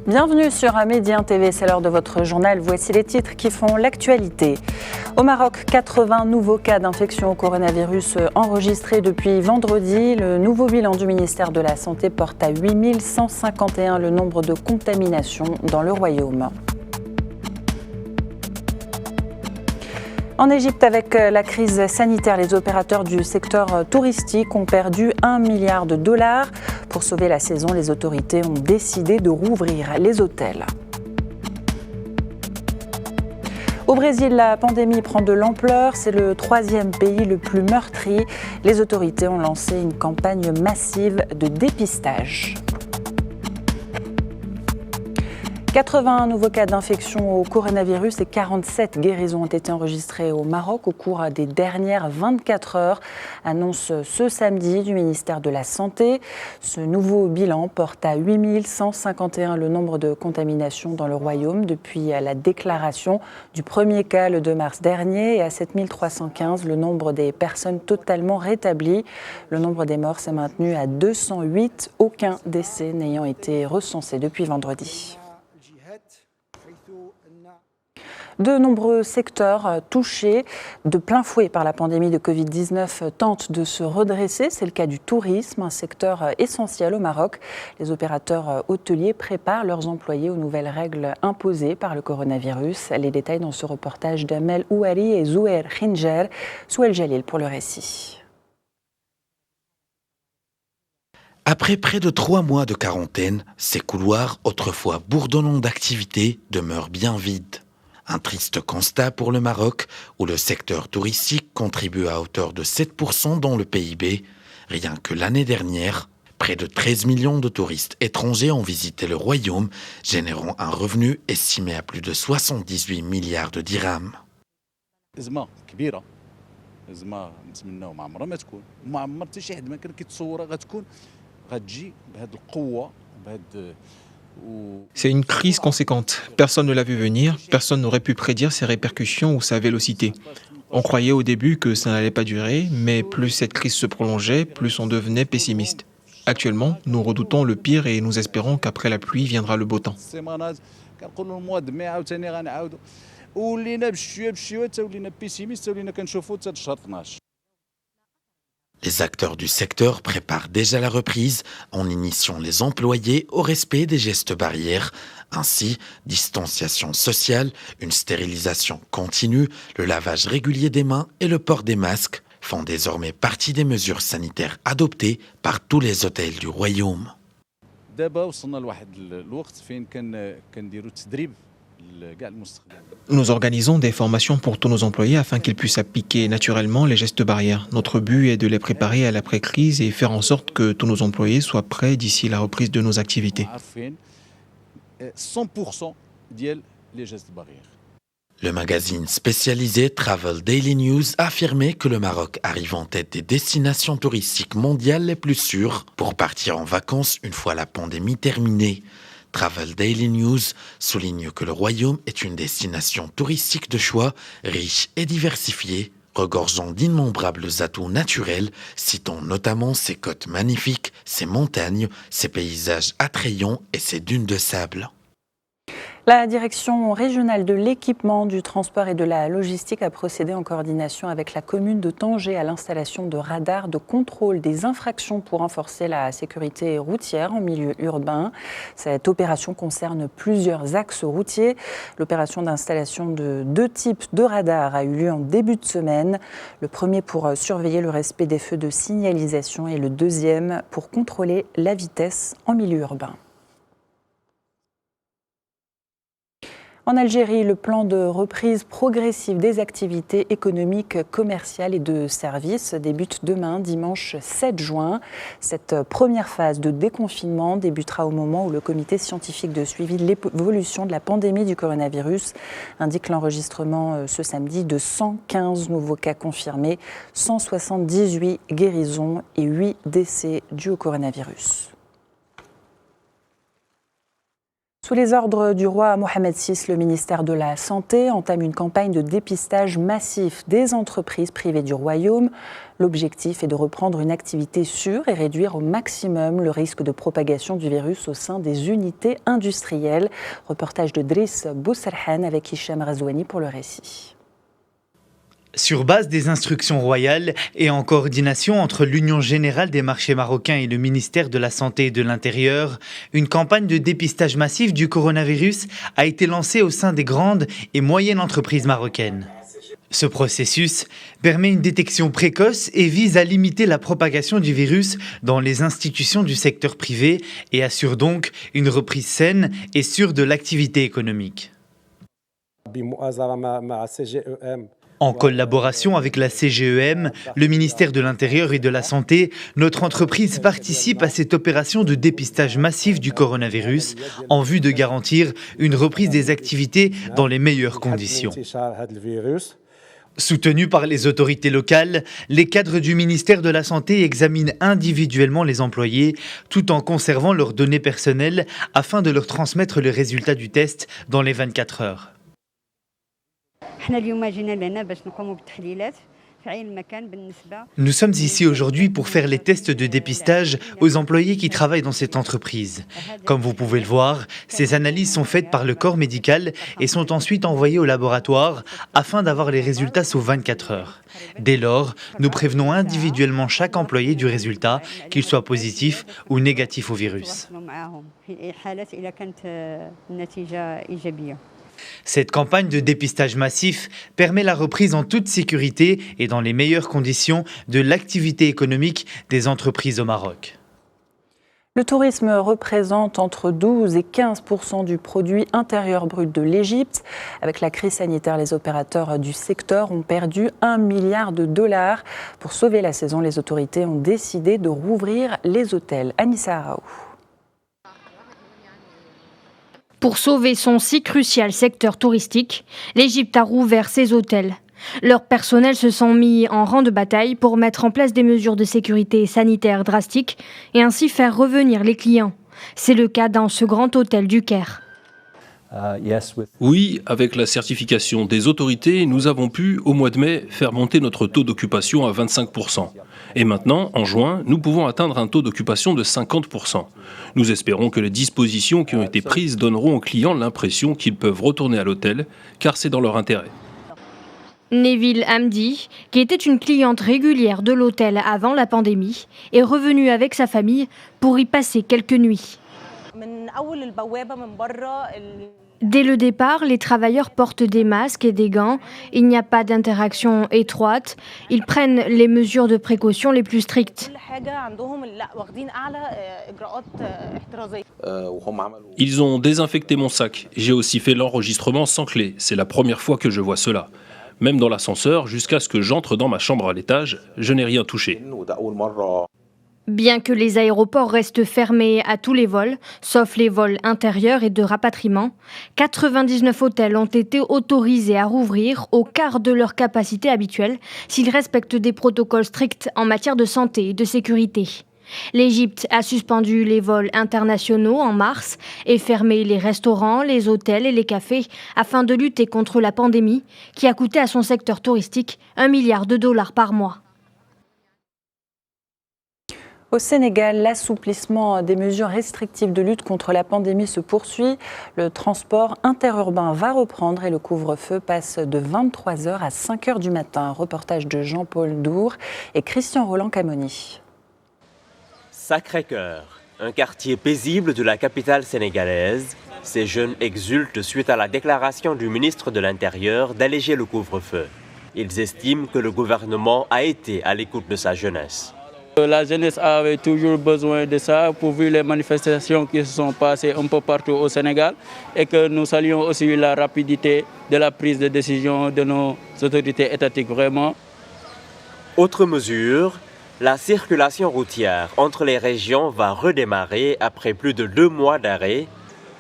Bienvenue sur Média TV, c'est l'heure de votre journal. Voici les titres qui font l'actualité. Au Maroc, 80 nouveaux cas d'infection au coronavirus enregistrés depuis vendredi. Le nouveau bilan du ministère de la Santé porte à 8151 le nombre de contaminations dans le royaume. En Égypte, avec la crise sanitaire, les opérateurs du secteur touristique ont perdu $1 milliard. Pour sauver la saison, les autorités ont décidé de rouvrir les hôtels. Au Brésil, la pandémie prend de l'ampleur. C'est le 3e pays le plus meurtri. Les autorités ont lancé une campagne massive de dépistage. 81 nouveaux cas d'infection au coronavirus et 47 guérisons ont été enregistrées au Maroc au cours des dernières 24 heures, annonce ce samedi du ministère de la Santé. Ce nouveau bilan porte à 8151 le nombre de contaminations dans le royaume depuis la déclaration du premier cas le 2 mars dernier et à 7315 le nombre des personnes totalement rétablies. Le nombre des morts s'est maintenu à 208, aucun décès n'ayant été recensé depuis vendredi. De nombreux secteurs touchés de plein fouet par la pandémie de Covid-19 tentent de se redresser. C'est le cas du tourisme, un secteur essentiel au Maroc. Les opérateurs hôteliers préparent leurs employés aux nouvelles règles imposées par le coronavirus. Les détails dans ce reportage d'Amel Ouari et Zouer Khinjer. Souel Jalil pour le récit. Après près de 3 mois de quarantaine, ces couloirs, autrefois bourdonnants d'activité, demeurent bien vides. Un triste constat pour le Maroc, où le secteur touristique contribue à hauteur de 7% dans le PIB. Rien que l'année dernière, près de 13 millions de touristes étrangers ont visité le royaume, générant un revenu estimé à plus de 78 milliards de dirhams. C'est une crise conséquente. Personne ne l'a vu venir, personne n'aurait pu prédire ses répercussions ou sa vélocité. On croyait au début que ça n'allait pas durer, mais plus cette crise se prolongeait, plus on devenait pessimiste. Actuellement, nous redoutons le pire et nous espérons qu'après la pluie viendra le beau temps. Les acteurs du secteur préparent déjà la reprise en initiant les employés au respect des gestes barrières. Ainsi, distanciation sociale, une stérilisation continue, le lavage régulier des mains et le port des masques font désormais partie des mesures sanitaires adoptées par tous les hôtels du royaume. Nous organisons des formations pour tous nos employés afin qu'ils puissent appliquer naturellement les gestes barrières. Notre but est de les préparer à l'après-crise et faire en sorte que tous nos employés soient prêts d'ici la reprise de nos activités. Le magazine spécialisé Travel Daily News a affirmé que le Maroc arrive en tête des destinations touristiques mondiales les plus sûres pour partir en vacances une fois la pandémie terminée. Travel Daily News souligne que le royaume est une destination touristique de choix, riche et diversifiée, regorgeant d'innombrables atouts naturels, citant notamment ses côtes magnifiques, ses montagnes, ses paysages attrayants et ses dunes de sable. La direction régionale de l'équipement, du transport et de la logistique a procédé en coordination avec la commune de Tanger à l'installation de radars de contrôle des infractions pour renforcer la sécurité routière en milieu urbain. Cette opération concerne plusieurs axes routiers. L'opération d'installation de 2 types de radars a eu lieu en début de semaine. Le premier pour surveiller le respect des feux de signalisation et le deuxième pour contrôler la vitesse en milieu urbain. En Algérie, le plan de reprise progressive des activités économiques, commerciales et de services débute demain, dimanche 7 juin. Cette première phase de déconfinement débutera au moment où le comité scientifique de suivi de l'évolution de la pandémie du coronavirus indique l'enregistrement ce samedi de 115 nouveaux cas confirmés, 178 guérisons et 8 décès dus au coronavirus. Sous les ordres du roi Mohamed VI, le ministère de la Santé entame une campagne de dépistage massif des entreprises privées du royaume. L'objectif est de reprendre une activité sûre et réduire au maximum le risque de propagation du virus au sein des unités industrielles. Reportage de Driss Bousserhan avec Hicham Razouani pour le récit. Sur base des instructions royales et en coordination entre l'Union générale des marchés marocains et le ministère de la Santé et de l'Intérieur, une campagne de dépistage massif du coronavirus a été lancée au sein des grandes et moyennes entreprises marocaines. Ce processus permet une détection précoce et vise à limiter la propagation du virus dans les institutions du secteur privé et assure donc une reprise saine et sûre de l'activité économique. En collaboration avec la CGEM, le ministère de l'Intérieur et de la Santé, notre entreprise participe à cette opération de dépistage massif du coronavirus en vue de garantir une reprise des activités dans les meilleures conditions. Soutenus par les autorités locales, les cadres du ministère de la Santé examinent individuellement les employés tout en conservant leurs données personnelles afin de leur transmettre le résultat du test dans les 24 heures. Nous sommes ici aujourd'hui pour faire les tests de dépistage aux employés qui travaillent dans cette entreprise. Comme vous pouvez le voir, ces analyses sont faites par le corps médical et sont ensuite envoyées au laboratoire afin d'avoir les résultats sous 24 heures. Dès lors, nous prévenons individuellement chaque employé du résultat, qu'il soit positif ou négatif au virus. Cette campagne de dépistage massif permet la reprise en toute sécurité et dans les meilleures conditions de l'activité économique des entreprises au Maroc. Le tourisme représente entre 12 et 15% du produit intérieur brut de l'Égypte. Avec la crise sanitaire, les opérateurs du secteur ont perdu $1 milliard. Pour sauver la saison, les autorités ont décidé de rouvrir les hôtels. Anissa Araou. Pour sauver son si crucial secteur touristique, l'Égypte a rouvert ses hôtels. Leurs personnels se sont mis en rang de bataille pour mettre en place des mesures de sécurité sanitaire drastiques et ainsi faire revenir les clients. C'est le cas dans ce grand hôtel du Caire. Oui, avec la certification des autorités, nous avons pu, au mois de mai, faire monter notre taux d'occupation à 25%. Et maintenant, en juin, nous pouvons atteindre un taux d'occupation de 50%. Nous espérons que les dispositions qui ont été prises donneront aux clients l'impression qu'ils peuvent retourner à l'hôtel, car c'est dans leur intérêt. Neville Hamdi, qui était une cliente régulière de l'hôtel avant la pandémie, est revenu avec sa famille pour y passer quelques nuits. Dès le départ, les travailleurs portent des masques et des gants. Il n'y a pas d'interaction étroite. Ils prennent les mesures de précaution les plus strictes. Ils ont désinfecté mon sac. J'ai aussi fait l'enregistrement sans clé. C'est la première fois que je vois cela. Même dans l'ascenseur, jusqu'à ce que j'entre dans ma chambre à l'étage, je n'ai rien touché. Bien que les aéroports restent fermés à tous les vols, sauf les vols intérieurs et de rapatriement, 99 hôtels ont été autorisés à rouvrir au quart de leur capacité habituelle s'ils respectent des protocoles stricts en matière de santé et de sécurité. L'Égypte a suspendu les vols internationaux en mars et fermé les restaurants, les hôtels et les cafés afin de lutter contre la pandémie qui a coûté à son secteur touristique $1 milliard par mois. Au Sénégal, l'assouplissement des mesures restrictives de lutte contre la pandémie se poursuit. Le transport interurbain va reprendre et le couvre-feu passe de 23h à 5h du matin. Reportage de Jean-Paul Dour et Christian Roland-Camoni. Sacré-Cœur, un quartier paisible de la capitale sénégalaise. Ces jeunes exultent suite à la déclaration du ministre de l'Intérieur d'alléger le couvre-feu. Ils estiment que le gouvernement a été à l'écoute de sa jeunesse. La jeunesse avait toujours besoin de ça, pourvu les manifestations qui se sont passées un peu partout au Sénégal et que nous saluons aussi la rapidité de la prise de décision de nos autorités étatiques, vraiment. Autre mesure, la circulation routière entre les régions va redémarrer après plus de 2 mois d'arrêt.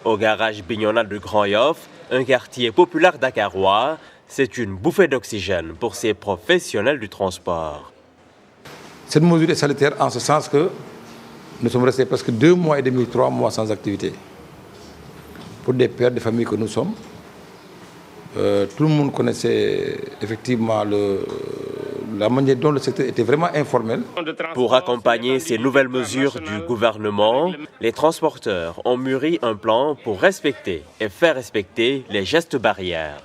Au garage Bignona de Grand Yoff, un quartier populaire dakarois, c'est une bouffée d'oxygène pour ces professionnels du transport. Cette mesure est salutaire en ce sens que nous sommes restés presque 2 mois et demi, 3 mois sans activité. pour des pères de famille que nous sommes. Tout le monde connaissait effectivement la manière dont le secteur était vraiment informel. Pour accompagner ces nouvelles mesures du gouvernement, les transporteurs ont mûri un plan pour respecter et faire respecter les gestes barrières.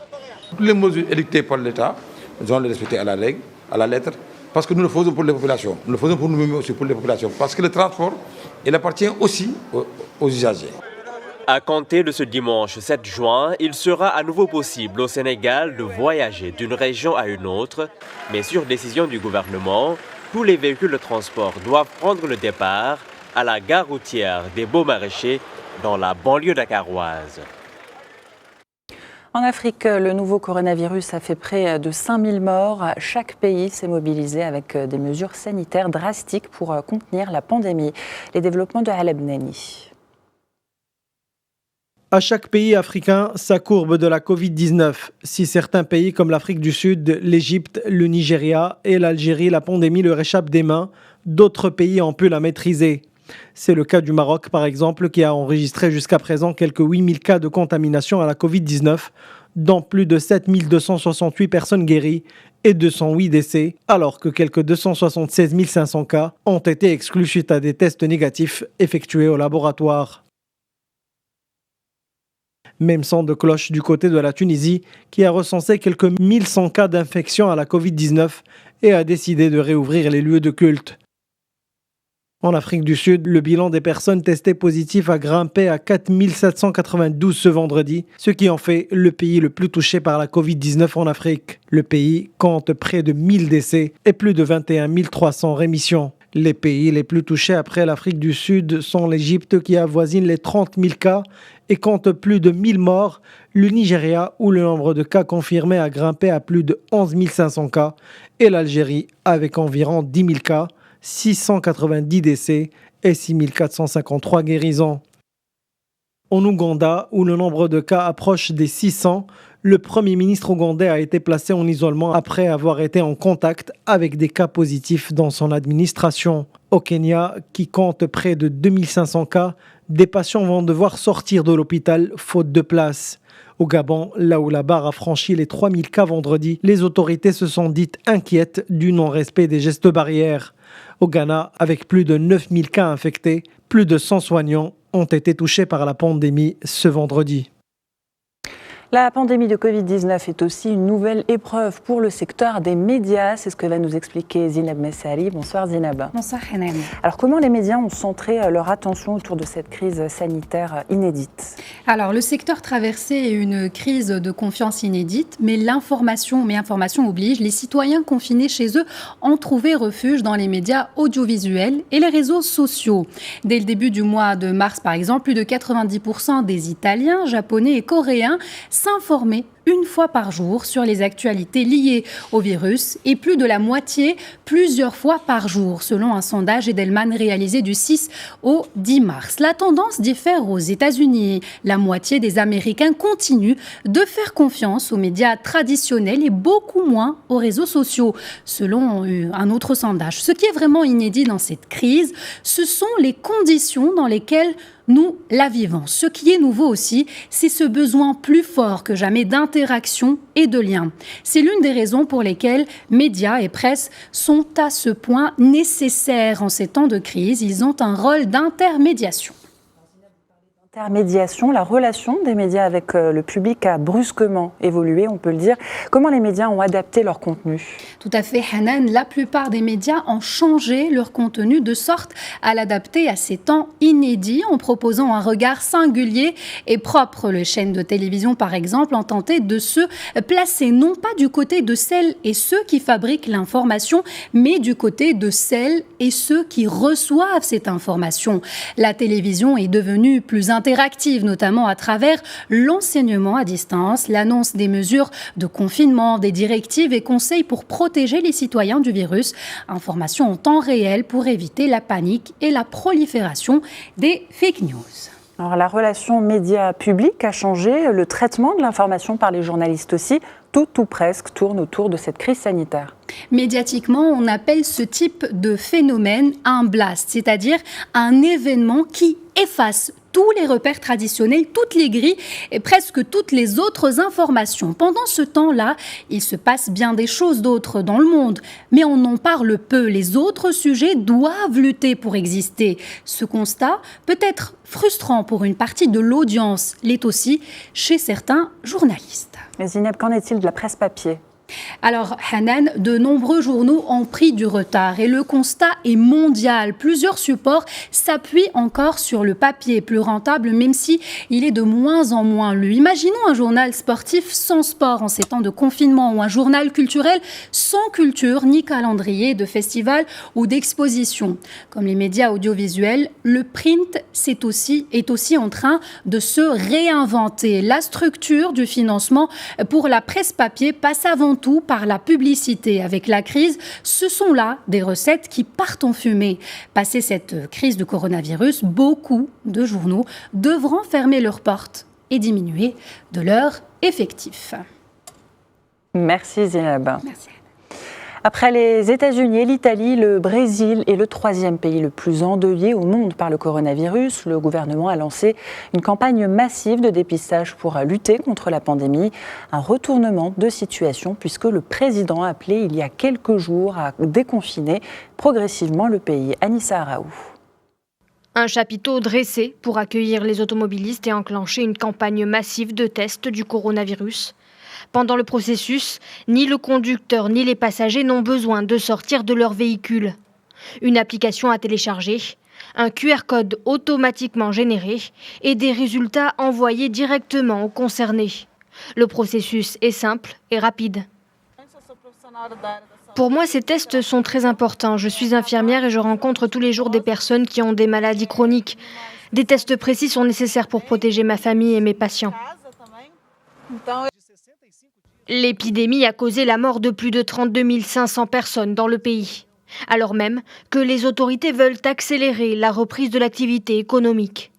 Toutes les mesures édictées par l'État, nous allons les respecter à la règle, à la lettre, parce que nous le faisons pour les populations. Nous le faisons pour nous-mêmes aussi pour les populations, parce que le transport, il appartient aussi aux usagers. À compter de ce dimanche 7 juin, il sera à nouveau possible au Sénégal de voyager d'une région à une autre, mais sur décision du gouvernement, tous les véhicules de transport doivent prendre le départ à la gare routière des Beaux-Maraîchers dans la banlieue dakaroise. En Afrique, le nouveau coronavirus a fait près de 5000 morts. Chaque pays s'est mobilisé avec des mesures sanitaires drastiques pour contenir la pandémie. Les développements de Haleb Neni. À chaque pays africain, sa courbe de la Covid-19. Si certains pays comme l'Afrique du Sud, l'Égypte, le Nigeria et l'Algérie, la pandémie leur échappe des mains, d'autres pays ont pu la maîtriser. C'est le cas du Maroc, par exemple, qui a enregistré jusqu'à présent quelques 8000 cas de contamination à la Covid-19, dont plus de 7268 personnes guéries et 208 décès, alors que quelques 276 500 cas ont été exclus suite à des tests négatifs effectués au laboratoire. Même son de cloche du côté de la Tunisie, qui a recensé quelques 1100 cas d'infection à la Covid-19 et a décidé de réouvrir les lieux de culte. En Afrique du Sud, le bilan des personnes testées positives a grimpé à 4792 ce vendredi, ce qui en fait le pays le plus touché par la Covid-19 en Afrique. Le pays compte près de 1000 décès et plus de 21 300 rémissions. Les pays les plus touchés après l'Afrique du Sud sont l'Égypte qui avoisine les 30 000 cas et compte plus de 1000 morts, le Nigeria où le nombre de cas confirmés a grimpé à plus de 11 500 cas et l'Algérie avec environ 10 000 cas, 690 décès et 6 453 guérisons. En Ouganda, où le nombre de cas approche des 600, le Premier ministre ougandais a été placé en isolement après avoir été en contact avec des cas positifs dans son administration. Au Kenya, qui compte près de 2500 cas, des patients vont devoir sortir de l'hôpital faute de place. Au Gabon, là où la barre a franchi les 3000 cas vendredi, les autorités se sont dites inquiètes du non-respect des gestes barrières. Au Ghana, avec plus de 9000 cas infectés, plus de 100 soignants ont été touchés par la pandémie ce vendredi. La pandémie de Covid-19 est aussi une nouvelle épreuve pour le secteur des médias. C'est ce que va nous expliquer Zinab Messali. Bonsoir Zinab. Bonsoir Hanan. Alors comment les médias ont centré leur attention autour de cette crise sanitaire inédite ? Alors le secteur traversait une crise de confiance inédite, mais information oblige. Les citoyens confinés chez eux ont trouvé refuge dans les médias audiovisuels et les réseaux sociaux. Dès le début du mois de mars par exemple, plus de 90% des Italiens, Japonais et Coréens s'informer une fois par jour sur les actualités liées au virus et plus de la moitié plusieurs fois par jour, selon un sondage Edelman réalisé du 6 au 10 mars. La tendance diffère aux États-Unis. La moitié des Américains continuent de faire confiance aux médias traditionnels et beaucoup moins aux réseaux sociaux, selon un autre sondage. Ce qui est vraiment inédit dans cette crise, ce sont les conditions dans lesquelles nous la vivons. Ce qui est nouveau aussi, c'est ce besoin plus fort que jamais d'interaction et de lien. C'est l'une des raisons pour lesquelles médias et presse sont à ce point nécessaires en ces temps de crise. Ils ont un rôle d'intermédiation. La relation des médias avec le public a brusquement évolué, on peut le dire. Comment les médias ont adapté leur contenu ? Tout à fait, Hanan. La plupart des médias ont changé leur contenu de sorte à l'adapter à ces temps inédits en proposant un regard singulier et propre. Les chaînes de télévision, par exemple, ont tenté de se placer non pas du côté de celles et ceux qui fabriquent l'information, mais du côté de celles et ceux qui reçoivent cette information. La télévision est devenue plus interactive, notamment à travers l'enseignement à distance, l'annonce des mesures de confinement, des directives et conseils pour protéger les citoyens du virus, information en temps réel pour éviter la panique et la prolifération des fake news. Alors, la relation média-public a changé, le traitement de l'information par les journalistes aussi. Tout ou presque tourne autour de cette crise sanitaire. Médiatiquement, on appelle ce type de phénomène un blast, c'est-à-dire un événement qui efface tous les repères traditionnels, toutes les grilles et presque toutes les autres informations. Pendant ce temps-là, il se passe bien des choses d'autres dans le monde, mais on en parle peu. Les autres sujets doivent lutter pour exister. Ce constat peut être frustrant pour une partie de l'audience, l'est aussi chez certains journalistes. Mais Zineb, qu'en est-il de la presse papier ? Alors, Hanan, de nombreux journaux ont pris du retard et le constat est mondial. Plusieurs supports s'appuient encore sur le papier, plus rentable, même si il est de moins en moins lu. Imaginons un journal sportif sans sport en ces temps de confinement ou un journal culturel sans culture ni calendrier de festival ou d'exposition. Comme les médias audiovisuels, le print est aussi en train de se réinventer. La structure du financement pour la presse papier passe avant tout par la publicité. Avec la crise, ce sont là des recettes qui partent en fumée. Passé cette crise de coronavirus, beaucoup de journaux devront fermer leurs portes et diminuer de leur effectif. Merci Zineb. Merci. Après les États-Unis et l'Italie, le Brésil est le troisième pays le plus endeuillé au monde par le coronavirus. Le gouvernement a lancé une campagne massive de dépistage pour lutter contre la pandémie. Un retournement de situation puisque le président a appelé il y a quelques jours à déconfiner progressivement le pays. Anissa Araou. Un chapiteau dressé pour accueillir les automobilistes et enclencher une campagne massive de tests du coronavirus. Pendant le processus, ni le conducteur ni les passagers n'ont besoin de sortir de leur véhicule. Une application à télécharger, un QR code automatiquement généré et des résultats envoyés directement aux concernés. Le processus est simple et rapide. Pour moi, ces tests sont très importants. Je suis infirmière et je rencontre tous les jours des personnes qui ont des maladies chroniques. Des tests précis sont nécessaires pour protéger ma famille et mes patients. L'épidémie a causé la mort de plus de 32 500 personnes dans le pays, alors même que les autorités veulent accélérer la reprise de l'activité économique.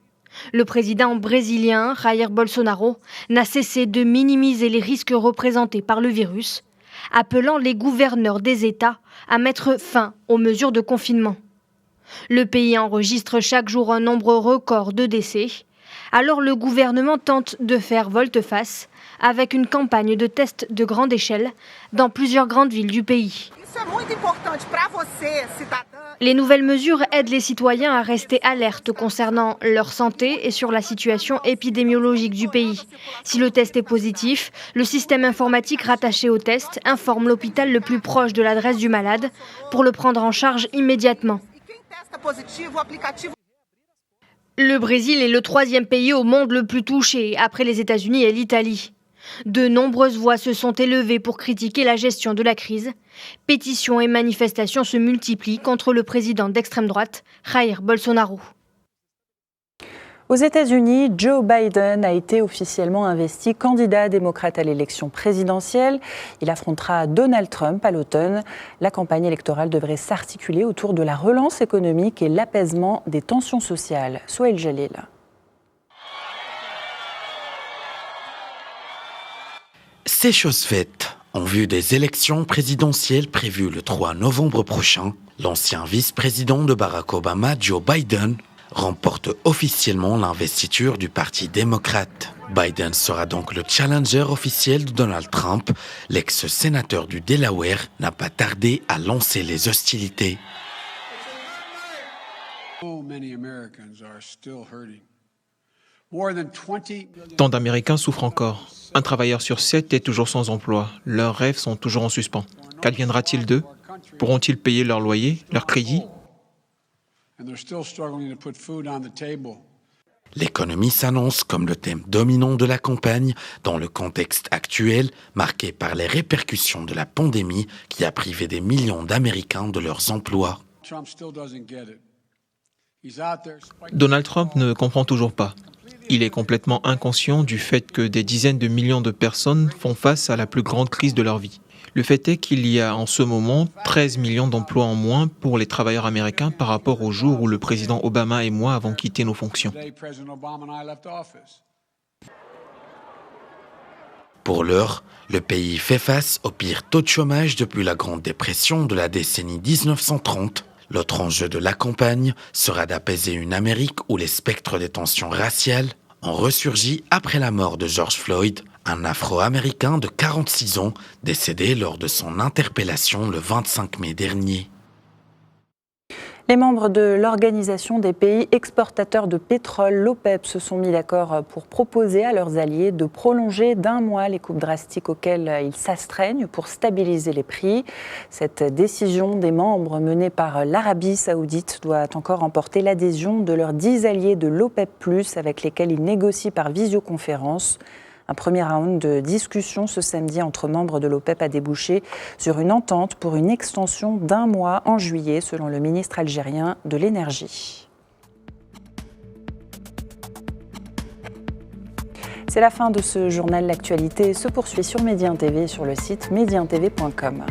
Le président brésilien Jair Bolsonaro n'a cessé de minimiser les risques représentés par le virus, appelant les gouverneurs des États à mettre fin aux mesures de confinement. Le pays enregistre chaque jour un nombre record de décès. Alors le gouvernement tente de faire volte-face avec une campagne de tests de grande échelle dans plusieurs grandes villes du pays. Les nouvelles mesures aident les citoyens à rester alertes concernant leur santé et sur la situation épidémiologique du pays. Si le test est positif, le système informatique rattaché au test informe l'hôpital le plus proche de l'adresse du malade pour le prendre en charge immédiatement. Le Brésil est le troisième pays au monde le plus touché, après les États-Unis et l'Italie. De nombreuses voix se sont élevées pour critiquer la gestion de la crise. Pétitions et manifestations se multiplient contre le président d'extrême droite, Jair Bolsonaro. Aux États-Unis, Joe Biden a été officiellement investi candidat démocrate à l'élection présidentielle. Il affrontera Donald Trump à l'automne. La campagne électorale devrait s'articuler autour de la relance économique et l'apaisement des tensions sociales. Souhail Jalil. C'est chose faite. En vue des élections présidentielles prévues le 3 novembre prochain, l'ancien vice-président de Barack Obama, Joe Biden, remporte officiellement l'investiture du Parti démocrate. Biden sera donc le challenger officiel de Donald Trump. L'ex-sénateur du Delaware n'a pas tardé à lancer les hostilités. Tant d'Américains souffrent encore. Un travailleur sur 7 est toujours sans emploi. Leurs rêves sont toujours en suspens. Qu'adviendra-t-il d'eux? Pourront-ils payer leur loyer, leur crédit? L'économie s'annonce comme le thème dominant de la campagne dans le contexte actuel marqué par les répercussions de la pandémie qui a privé des millions d'Américains de leurs emplois. Donald Trump ne comprend toujours pas. Il est complètement inconscient du fait que des dizaines de millions de personnes font face à la plus grande crise de leur vie. Le fait est qu'il y a en ce moment 13 millions d'emplois en moins pour les travailleurs américains par rapport au jour où le président Obama et moi avons quitté nos fonctions. Pour l'heure, le pays fait face au pire taux de chômage depuis la Grande Dépression de la décennie 1930. L'autre enjeu de la campagne sera d'apaiser une Amérique où les spectres des tensions raciales ont ressurgi après la mort de George Floyd, un Afro-Américain de 46 ans décédé lors de son interpellation le 25 mai dernier. Les membres de l'Organisation des pays exportateurs de pétrole, l'OPEP, se sont mis d'accord pour proposer à leurs alliés de prolonger d'1 mois les coupes drastiques auxquelles ils s'astreignent pour stabiliser les prix. Cette décision des membres menée par l'Arabie saoudite doit encore emporter l'adhésion de leurs 10 alliés de l'OPEP+, avec lesquels ils négocient par visioconférence. Un premier round de discussion ce samedi entre membres de l'OPEP a débouché sur une entente pour une extension d'1 mois en juillet, selon le ministre algérien de l'Énergie. C'est la fin de ce journal. L'actualité se poursuit sur Médien TV et sur le site medientv.com.